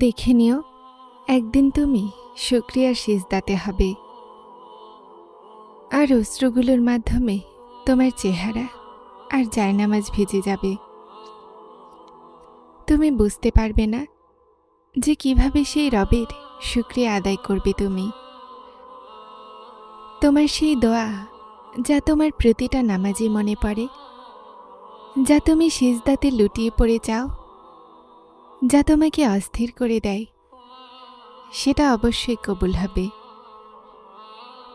দেখে নিও, একদিন তুমি শুকরিয়ার সিজদাতে হবে, আর অশ্রুগুলোর মাধ্যমে তোমার চেহারা আর জায়নামাজ ভিজে যাবে। তুমি বুঝতে পারবে না যে কিভাবে সেই রবের শুকরিয়া আদায় করবে তুমি। তোমার সেই দোয়া যা তোমার প্রতিটা নামাজে মনে পড়ে, যা তুমি সিজদাতে লুটিয়ে পড়ে যাও, যা তোমাকে অস্থির করে দেয়, সেটা অবশ্যই কবুল হবে।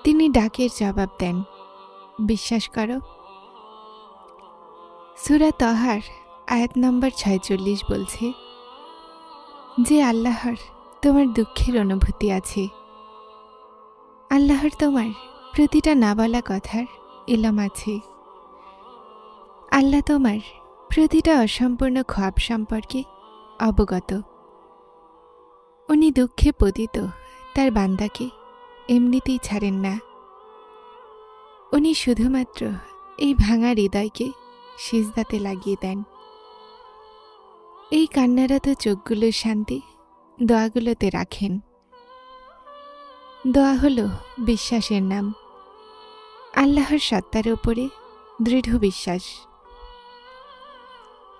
তিনি ডাকের জবাব দেন, বিশ্বাস করো। সূরা তহার আয়াত নম্বর 46 বলছে যে আল্লাহর তোমার দুঃখের অনুভূতি আছে, আল্লাহর তোমার প্রতিটা না বলা কথার ইলম আছে, আল্লাহ তোমার প্রতিটা অসম্পূর্ণ খ্বাব সম্পর্কে অবগত। উনি দুঃখে পতিত তার বান্দাকে এমনিতেই ছাড়েন না। উনি শুধুমাত্র এই ভাঙা হৃদয়কে সিজদাতে লাগিয়ে দেন। এই কান্নারত চোখগুলোর শান্তি দোয়াগুলোতে রাখেন। দোয়া হলো বিশ্বাসের নাম, আল্লাহর সত্তার উপরে দৃঢ় বিশ্বাস,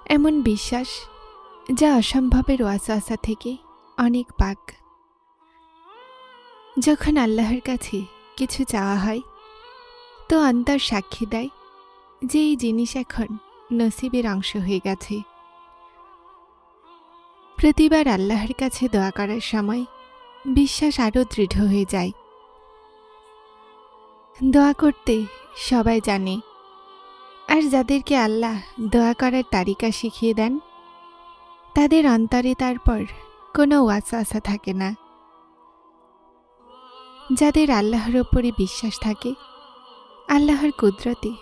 এমন বিশ্বাস যা অসম্ভবের ওয়াসওয়াসা থেকে অনেক পাক। যখন আল্লাহর কাছে কিছু চাওয়া হয় তো অন্তর সাক্ষী দেয় যে এই জিনিস এখন নসিবের অংশ হয়ে গেছে। প্রতিবার আল্লাহর কাছে দোয়া করার সময় বিশ্বাস আরও দৃঢ় হয়ে যায়। দোয়া করতে সবাই জানে, আর যাদেরকে আল্লাহ দোয়া করার তারিকা শিখিয়ে দেন তাদের অন্তরে তারপর কোনো ওয়াসওয়াসা থাকে না। যাদের আল্লাহর ওপরে বিশ্বাস থাকে, আল্লাহর কুদরতে,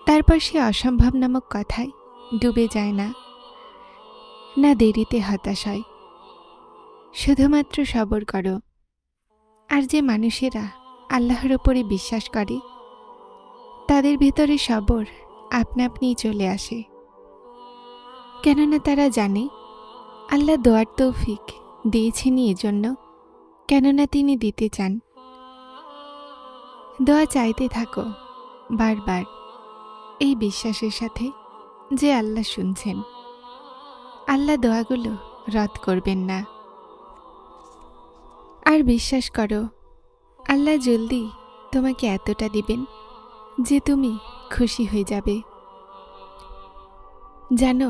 তারপর সে অসম্ভব নামক কথায় ডুবে যায় না, না দেরিতে হতাশ হয়। শুধুমাত্র সবর করো। আর যে মানুষেরা আল্লাহর ওপরে বিশ্বাস করে তাদের ভিতরে সবর আপনা আপনিই চলে আসে, কেননা তারা জানে আল্লাহ দোয়ার তৌফিক দিয়েছেনই এজন্য, কেননা তিনি দিতে চান। দোয়া চাইতে থাকো বারবার, এই বিশ্বাসের সাথে যে আল্লাহ শুনছেন, আল্লাহ দোয়াগুলো রদ করবেন না। আর বিশ্বাস করো, আল্লাহ জলদি তোমাকে এতটা দিবেন যে তুমি খুশি হয়ে যাবে। জানো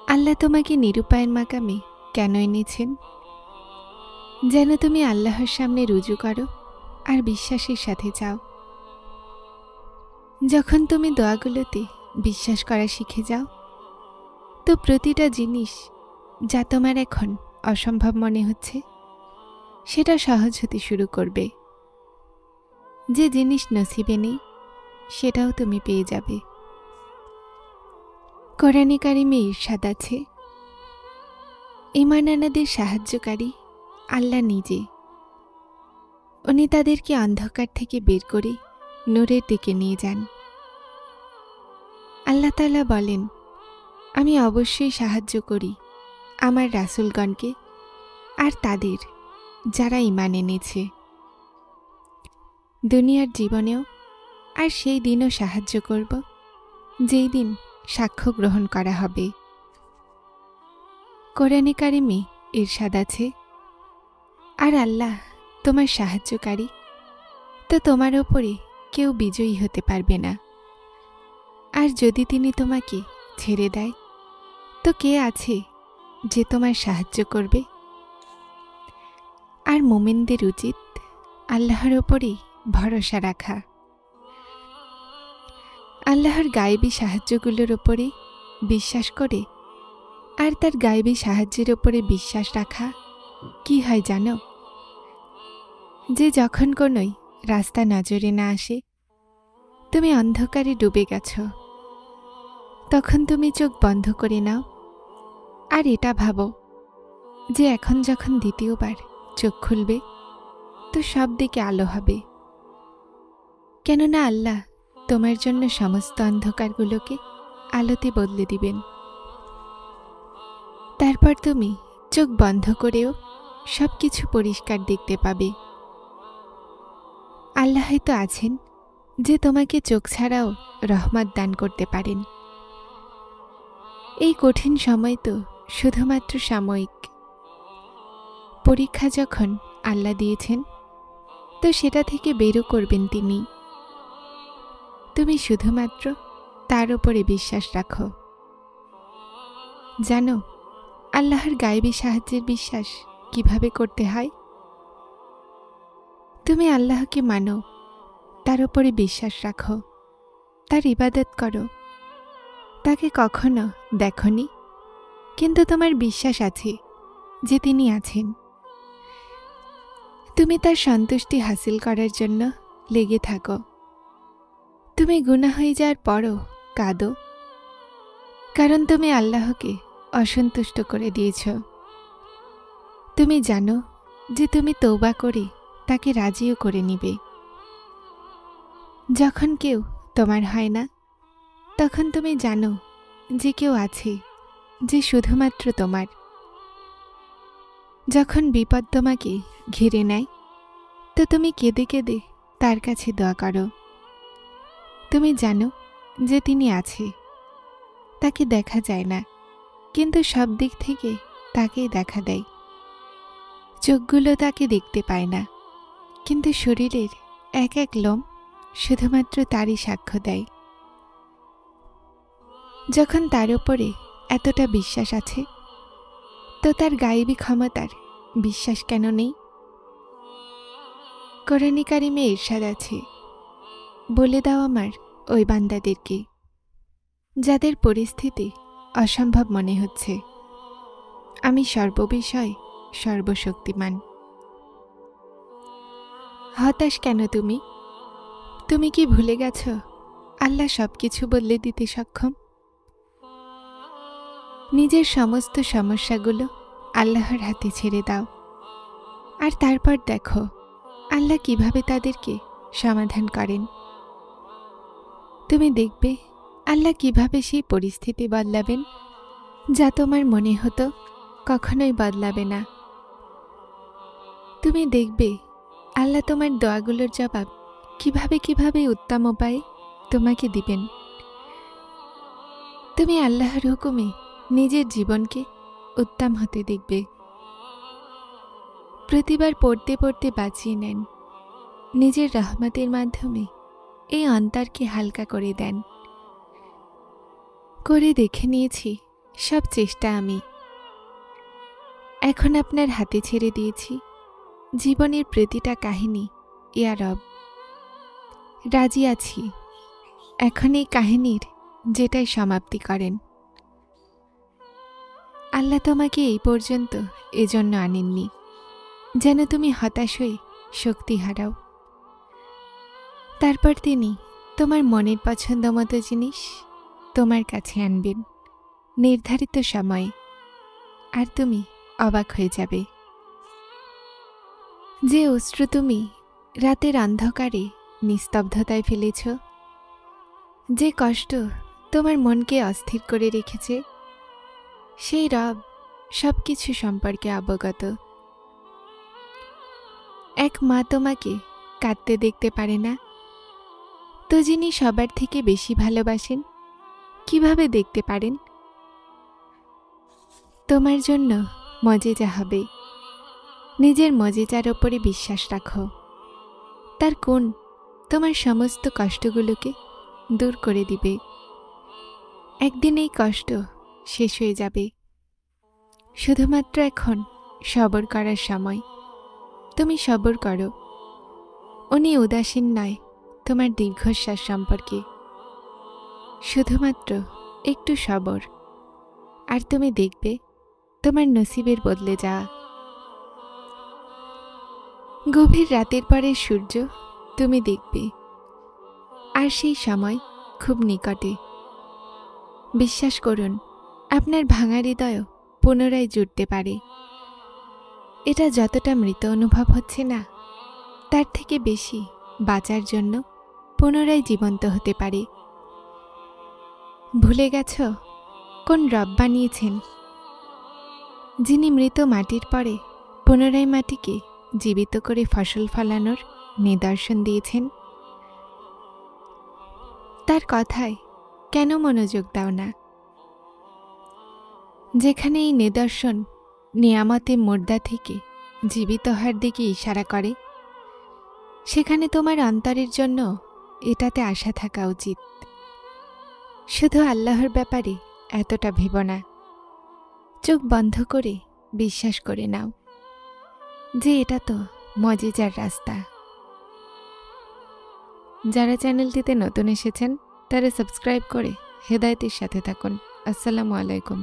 আল্লাহ তোমাকে নিরুপায়ের মাকামে কেন এনেছেন? যেন তুমি আল্লাহর সামনে রুজু করো আর বিশ্বাসের সাথে যাও। যখন তুমি দোয়াগুলোতে বিশ্বাস করা শিখে যাও তো প্রতিটা জিনিস যা তোমার এখন অসম্ভব মনে হচ্ছে সেটা সহজ হতে শুরু করবে। যে জিনিস নসিবে নেই সেটাও তুমি পেয়ে যাবে। কোরআনে কারিমে ইরশাদ আছে, ঈমান আনাদের সাহায্যকারী আল্লাহ নিজে। উনি তাদেরকে অন্ধকার থেকে বের করে নূরের দিকে নিয়ে যান। আল্লাহ তাআলা বলেন, আমি অবশ্যই সাহায্য করি আমার রাসূলগণকে আর তাদের যারা ঈমান এনেছে। দুনিয়ার জীবনেও আর সেই দিনও সাহায্য করব যেই দিন সাক্ষ্য গ্রহণ করা হবে। কোরআনে কারিমে ইরশাদ আছে, আর আল্লাহ তোমার সাহায্যকারী, তো তোমার ওপরে কেউ বিজয়ী হতে পারবে না। আর যদি তিনি তোমাকে ছেড়ে দেয় তো কে আছে যে তোমার সাহায্য করবে? আর মুমিনদের উচিত আল্লাহর ওপরেই ভরসা রাখা। আল্লাহর গায়েবী সাহায্যগুলোর ওপরে বিশ্বাস করে আর তার গায়েবী সাহায্যের ওপরে বিশ্বাস রাখা কি হয় জানো? যে যখন কোনোই রাস্তা নজরে না আসে, তুমি অন্ধকারে ডুবে গেছ, তখন তুমি চোখ বন্ধ করে নাও আর এটা ভাবো যে এখন যখন দ্বিতীয়বার চোখ খুলবে তো সব দিকে আলো হবে, কেননা আল্লাহ তোমার জন্য সমস্ত অন্ধকারগুলোকে আলোতে বদলে দিবেন। তারপর তুমি চোখ বন্ধ করেও সব কিছু পরিষ্কার দেখতে পাবে। আল্লাহ হয়তো আছেন যে তোমাকে চোখ ছাড়াও রহমত দান করতে পারেন। এই কঠিন সময় তো শুধুমাত্র সাময়িক। পরীক্ষা যখন আল্লাহ দিয়েছেন, তো সেটা থেকে বেরও করবেন তিনি। তুমি শুধুমাত্র তার উপরে বিশ্বাস রাখো। জানো আল্লাহর গায়েবী সাহায্যের বিশ্বাস কিভাবে করতে হয়? তুমি আল্লাহকে মানো, তার উপরে বিশ্বাস রাখো, তার ইবাদত করো। তাকে কখনো দেখনি, কিন্তু তোমার বিশ্বাস আছে যে তিনি আছেন। তুমি তার সন্তুষ্টি হাসিল করার জন্য লেগে থাকো। তুমি গুনাহ হয়ে যাওয়ার পরও কাঁদো, কারণ তুমি আল্লাহকে অসন্তুষ্ট করে দিয়েছ। তুমি জানো যে তুমি তওবা করে তাকে রাজিও করে নিবে। যখন কেউ তোমার হয় না, তখন তুমি জানো যে কেউ আছে যে শুধুমাত্র তোমার। যখন বিপদ তোমাকে ঘিরে নেয়, তো তুমি কেঁদে কেঁদে তার কাছে দোয়া করো। তুমি জানো যে তিনি আছে। তাকে দেখা যায় না, কিন্তু সব দিক থেকে তাকেই দেখা দেয়। চোখগুলো তাকে দেখতে পায় না, কিন্তু শরীরের এক এক লোম শুধুমাত্র তারই সাক্ষ্য দেয়। যখন তার উপরে এতটা বিশ্বাস আছে, তো তার গায়েবী ক্ষমতার বিশ্বাস কেন নেই? কোরআনে কারিমে ইরশাদ আছে, বলে দাও আমার ওই বান্দাদেরকে যাদের পরিস্থিতি অসম্ভব মনে হচ্ছে, আমি সর্ববিষয় সর্বশক্তিমান। হতাশ কেন তুমি? তুমি কি ভুলে গেছ আল্লাহ সবকিছু বদলে দিতে সক্ষম? নিজের সমস্ত সমস্যাগুলো আল্লাহর হাতে ছেড়ে দাও, আর তারপর দেখো আল্লাহ কিভাবে তাদেরকে সমাধান করেন। তুমি দেখবে আল্লাহ কিভাবে সেই পরিস্থিতি বদলাবেন যা তোমার মনে হতো কখনোই বদলাবে না। তুমি দেখবে আল্লাহ তোমার দোয়াগুলোর জবাব কিভাবে উত্তম উপায়ে তোমাকে দিবেন। তুমি আল্লাহর হুকুমে নিজের জীবনকে উত্তম হতে দেখবে। প্রতিবার পড়তে পড়তে বাঁচিয়ে নেন। নিজের রহমতের মাধ্যমে এই অন্তরকে হালকা করে দেন। করে দেখে নিয়েছি সব চেষ্টা আমি। এখন আপনার হাতে ছেড়ে দিয়েছি জীবনের প্রতিটা কাহিনী। ইয়া রব, রাজি আছি এখন এই কাহিনীর যেটাই সমাপ্তি করেন। আল্লাহ তোমাকে এই পর্যন্ত এজন্য আনেননি যেন তুমি হতাশ হয়ে শক্তি হারাও। তারপর তিনি তোমার মনের পছন্দ মতো জিনিস তোমার কাছে আনবেন নির্ধারিত সময়ে, আর তুমি অবাক হয়ে যাবে। যে অশ্রু তুমি রাতের অন্ধকারে নিস্তব্ধতায় ফেলেছ, যে কষ্ট তোমার মনকে অস্থির করে রেখেছে, সেই রব সব কিছু সম্পর্কে অবগত। এক মা তোমাকে কাঁদতে দেখতে পারে না, তো যিনি সবার থেকে বেশি ভালোবাসেন কিভাবে দেখতে পারেন? তোমার জন্য মজেজা হবে। নিজের মজেজার ওপরে বিশ্বাস রাখো। তার কোন তোমার সমস্ত কষ্টগুলোকে দূর করে দিবে। একদিন এই কষ্ট শেষ হয়ে যাবে। শুধুমাত্র এখন সবর করার সময়। তুমি সবর করো। উনি উদাসীন নয় তোমার দীর্ঘশ্বাস সম্পর্কে। শুধুমাত্র একটু সবর, আর তুমি দেখবে তোমার নসিবের বদলে যাওয়া। গভীর রাতের পরে সূর্য তুমি দেখবে, আর সেই সময় খুব নিকটে। বিশ্বাস করুন, আপনার ভাঙা হৃদয়ও পুনরায় জুড়তে পারে। এটা যতটা মৃত অনুভব হচ্ছে না, তার থেকে বেশি বাঁচার জন্য পুনরায় জীবন্ত হতে পারে। ভুলে গেছ কোন রব বানিয়েছেন? যিনি মৃত মাটির পরে পুনরায় মাটিকে জীবিত করে ফসল ফলানোর নিদর্শন দিয়েছেন, তার কথায় কেন মনোযোগ দাও না? যেখানে এই নিদর্শন নিয়ামতে মুর্দা থেকে জীবিত হওয়ার দিকে ইশারা করে, সেখানে তোমার অন্তরের জন্য এটাতে আশা থাকা উচিত। শুধু আল্লাহর ব্যাপারে এতটা ভেবো না। চোখ বন্ধ করে বিশ্বাস করে নাও যে এটা তো মজিজার রাস্তা। যারা চ্যানেলটিতে নতুন এসেছেন তারা সাবস্ক্রাইব করে হেদায়েতের সাথে থাকুন। আসসালামু আলাইকুম।